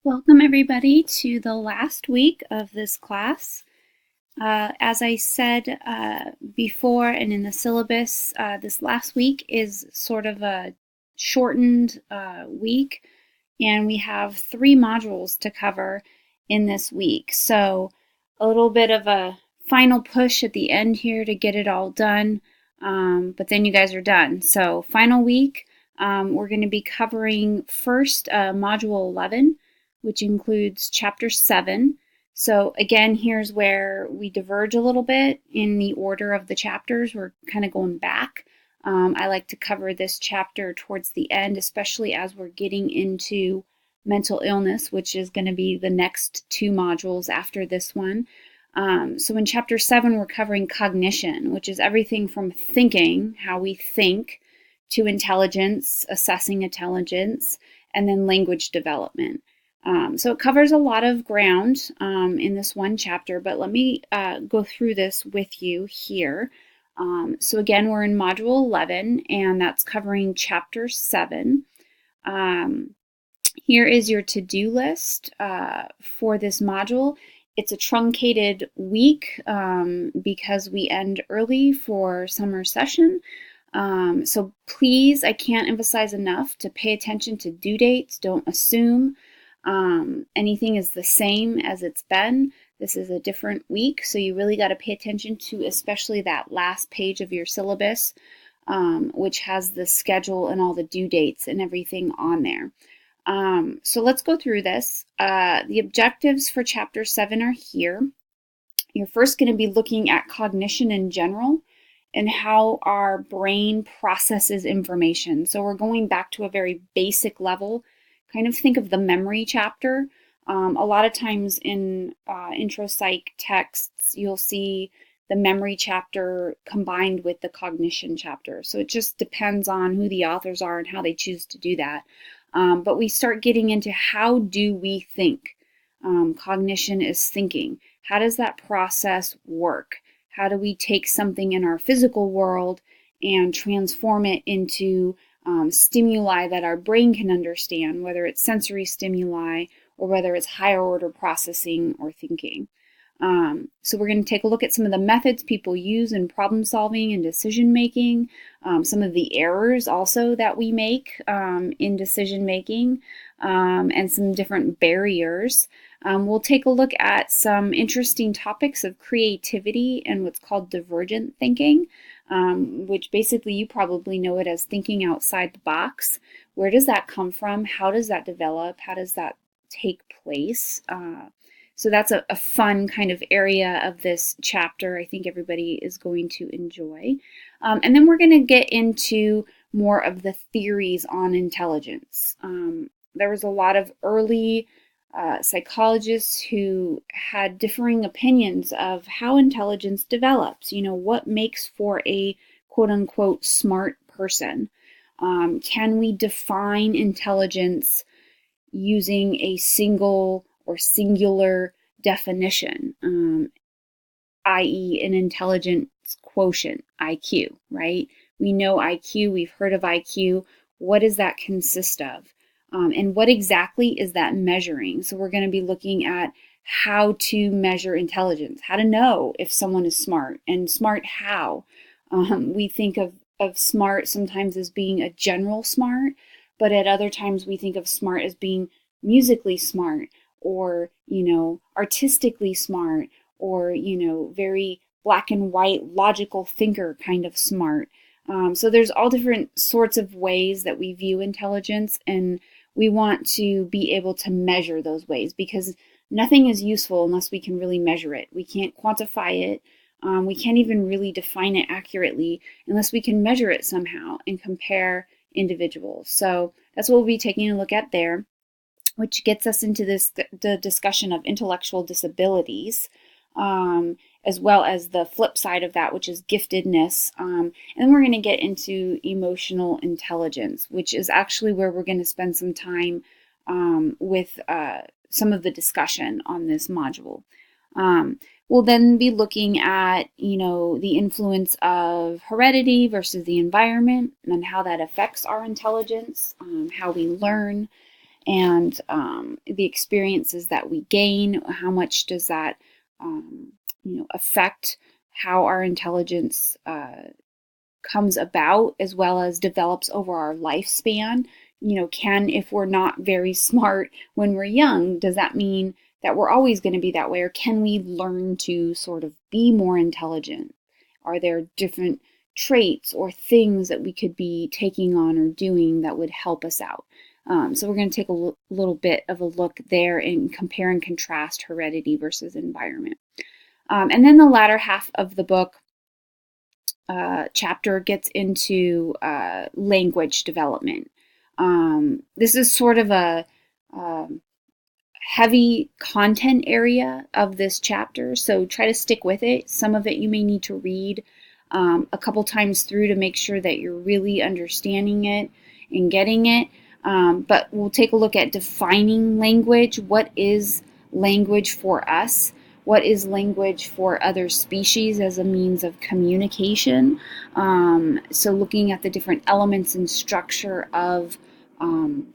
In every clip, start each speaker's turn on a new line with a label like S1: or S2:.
S1: Welcome everybody to the last week of this class. As I said before and in the syllabus, this last week is sort of a shortened week, and we have 3 modules to cover in this week. So a little bit of a final push at the end here to get it all done, but then you guys are done. So final week, we're going to be covering first Module 11, which includes Chapter 7. So again, here's where we diverge a little bit in the order of the chapters. We're kind of going back. I like to cover this chapter towards the end, especially as we're getting into mental illness, which is going to be the next 2 modules after this one. So in Chapter 7, we're covering cognition, which is everything from thinking, how we think, to intelligence, assessing intelligence, and then language development. So it covers a lot of ground in this one chapter, but let me go through this with you here. So again, we're in Module 11, and that's covering Chapter 7. Here is your to-do list for this module. It's a truncated week because we end early for summer session. So please, I can't emphasize enough to pay attention to due dates. Don't assume anything is the same as it's been. This is a different week, so you really got to pay attention to especially that last page of your syllabus, which has the schedule and all the due dates and everything on there. So let's go through this. The objectives for Chapter 7 are here. You're first going to be looking at cognition in general and how our brain processes information. So we're going back to a very basic level. Kind of think of the memory chapter. A lot of times in intro psych texts, you'll see the memory chapter combined with the cognition chapter. So it just depends on who the authors are and how they choose to do that. But we start getting into how do we think. Cognition is thinking. How does that process work? How do we take something in our physical world and transform it into stimuli that our brain can understand, whether it's sensory stimuli or whether it's higher order processing or thinking. So we're going to take a look at some of the methods people use in problem solving and decision making, some of the errors also that we make in decision making, and some different barriers. We'll take a look at some interesting topics of creativity and what's called divergent thinking, which basically you probably know it as thinking outside the box. Where does that come from? How does that develop? How does that take place? So that's a fun kind of area of this chapter I think everybody is going to enjoy. And then we're going to get into more of the theories on intelligence. There was a lot of early psychologists who had differing opinions of how intelligence develops. You know, what makes for a quote-unquote smart person? Can we define intelligence using a single or singular definition, i.e. an intelligence quotient, IQ, right? We know IQ, we've heard of IQ. What does that consist of? And what exactly is that measuring? So we're going to be looking at how to measure intelligence, how to know if someone is smart, and smart how. We think of smart sometimes as being a general smart, but at other times we think of smart as being musically smart, or, you know, artistically smart, or, you know, very black and white, logical thinker kind of smart. So there's all different sorts of ways that we view intelligence, and we want to be able to measure those ways because nothing is useful unless we can really measure it. We can't quantify it. We can't even really define it accurately unless we can measure it somehow and compare individuals. So that's what we'll be taking a look at there, which gets us into the discussion of intellectual disabilities, as well as the flip side of that, which is giftedness. And then we're going to get into emotional intelligence, which is actually where we're going to spend some time with some of the discussion on this module. We'll then be looking at, you know, the influence of heredity versus the environment and how that affects our intelligence, how we learn. and the experiences that we gain. How much does that affect how our intelligence comes about, as well as develops over our lifespan? If we're not very smart when we're young, does that mean that we're always going to be that way, or can we learn to sort of be more intelligent? Are there different traits or things that we could be taking on or doing that would help us out? So we're going to take a little bit of a look there and compare and contrast heredity versus environment. And then the latter half of the book chapter gets into language development. This is sort of a heavy content area of this chapter, so try to stick with it. Some of it you may need to read a couple times through to make sure that you're really understanding it and getting it. But we'll take a look at defining language. What is language for us? What is language for other species as a means of communication? So looking at the different elements and structure of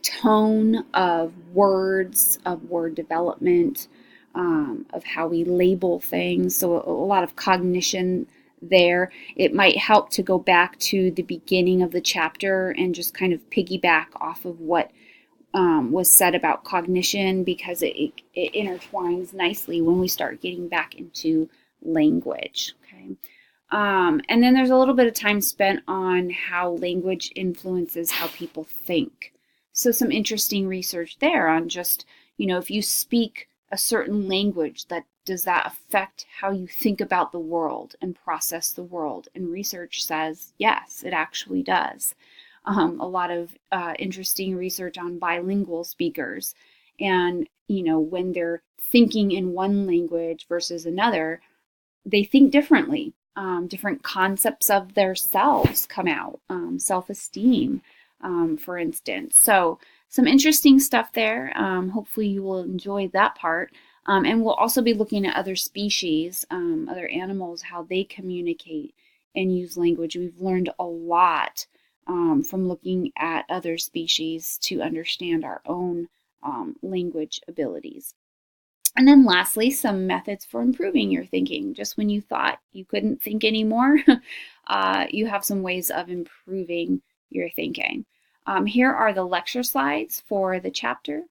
S1: tone, of words, of word development, of how we label things. So a lot of cognition there. It might help to go back to the beginning of the chapter and just kind of piggyback off of what was said about cognition, because it intertwines nicely when we start getting back into language. Okay. And then there's a little bit of time spent on how language influences how people think. So some interesting research there on just, if you speak a certain language, does that affect how you think about the world and process the world? And research says, yes, it actually does. A lot of interesting research on bilingual speakers. And, when they're thinking in one language versus another, they think differently. Different concepts of their selves come out, self-esteem, for instance. So some interesting stuff there. Hopefully you will enjoy that part. And we'll also be looking at other species, other animals, how they communicate and use language. We've learned a lot from looking at other species to understand our own language abilities. And then lastly, some methods for improving your thinking. Just when you thought you couldn't think anymore, you have some ways of improving your thinking. Here are the lecture slides for the chapter.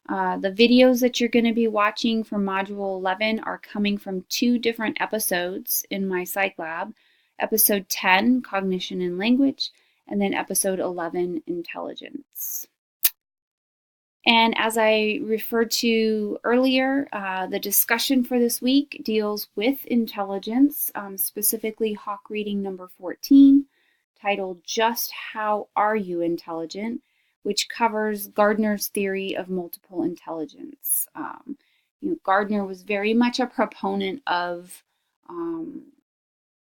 S1: The videos that you're going to be watching from Module 11 are coming from 2 different episodes in my Psych Lab. Episode 10, Cognition and Language, and then Episode 11, Intelligence. And as I referred to earlier, the discussion for this week deals with intelligence, specifically Hawk Reading number 14, titled Just How Are You Intelligent?, which covers Gardner's theory of multiple intelligence. Gardner was very much a proponent of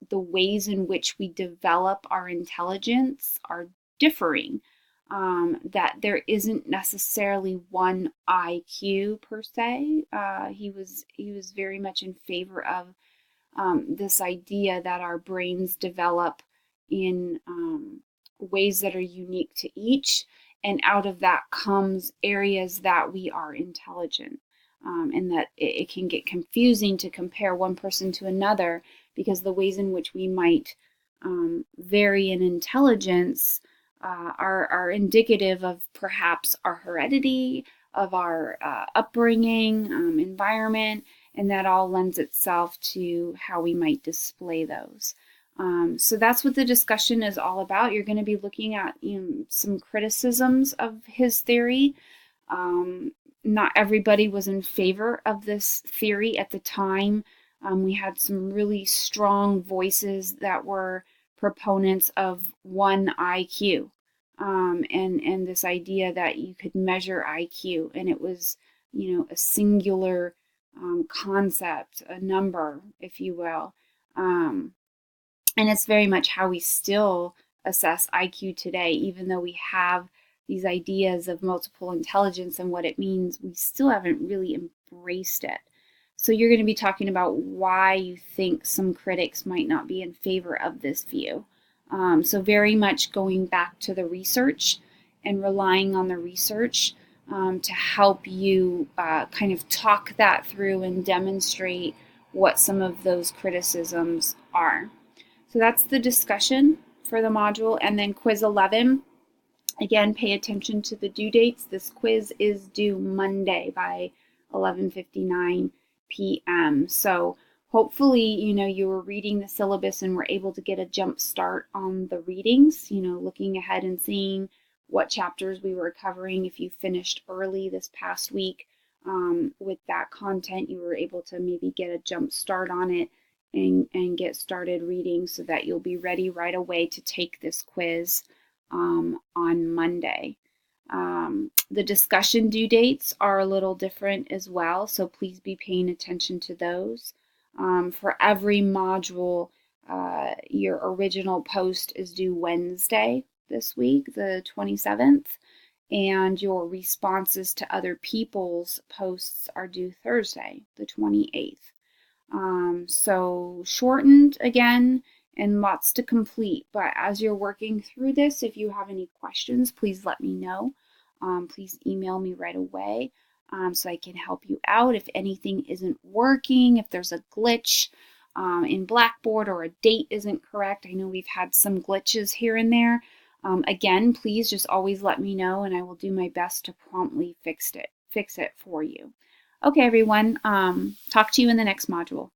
S1: the ways in which we develop our intelligence are differing. That there isn't necessarily one IQ per se. He was very much in favor of this idea that our brains develop in ways that are unique to each, and out of that comes areas that we are intelligent, and that it can get confusing to compare one person to another, because the ways in which we might vary in intelligence are indicative of perhaps our heredity, of our upbringing, environment, and that all lends itself to how we might display those. So that's what the discussion is all about. You're going to be looking at some criticisms of his theory. Not everybody was in favor of this theory at the time. We had some really strong voices that were proponents of one IQ, and this idea that you could measure IQ, and it was, a singular concept, a number, if you will. And it's very much how we still assess IQ today, even though we have these ideas of multiple intelligence and what it means, we still haven't really embraced it. So you're going to be talking about why you think some critics might not be in favor of this view. So very much going back to the research and relying on the research to help you kind of talk that through and demonstrate what some of those criticisms are. So that's the discussion for the module. And then quiz 11, again, pay attention to the due dates. This quiz is due Monday by 11:59 p.m. So hopefully, you were reading the syllabus and were able to get a jump start on the readings, looking ahead and seeing what chapters we were covering. If you finished early this past week with that content, you were able to maybe get a jump start on it and get started reading so that you'll be ready right away to take this quiz on Monday. The discussion due dates are a little different as well, so please be paying attention to those. For every module, your original post is due Wednesday this week, the 27th, and your responses to other people's posts are due Thursday, the 28th. So shortened again and lots to complete. But as you're working through this, if you have any questions, please let me know. Please email me right away so I can help you out. If anything isn't working, if there's a glitch in Blackboard or a date isn't correct, I know we've had some glitches here and there. Again, please just always let me know and I will do my best to promptly fix it for you. Okay, everyone. Talk to you in the next module.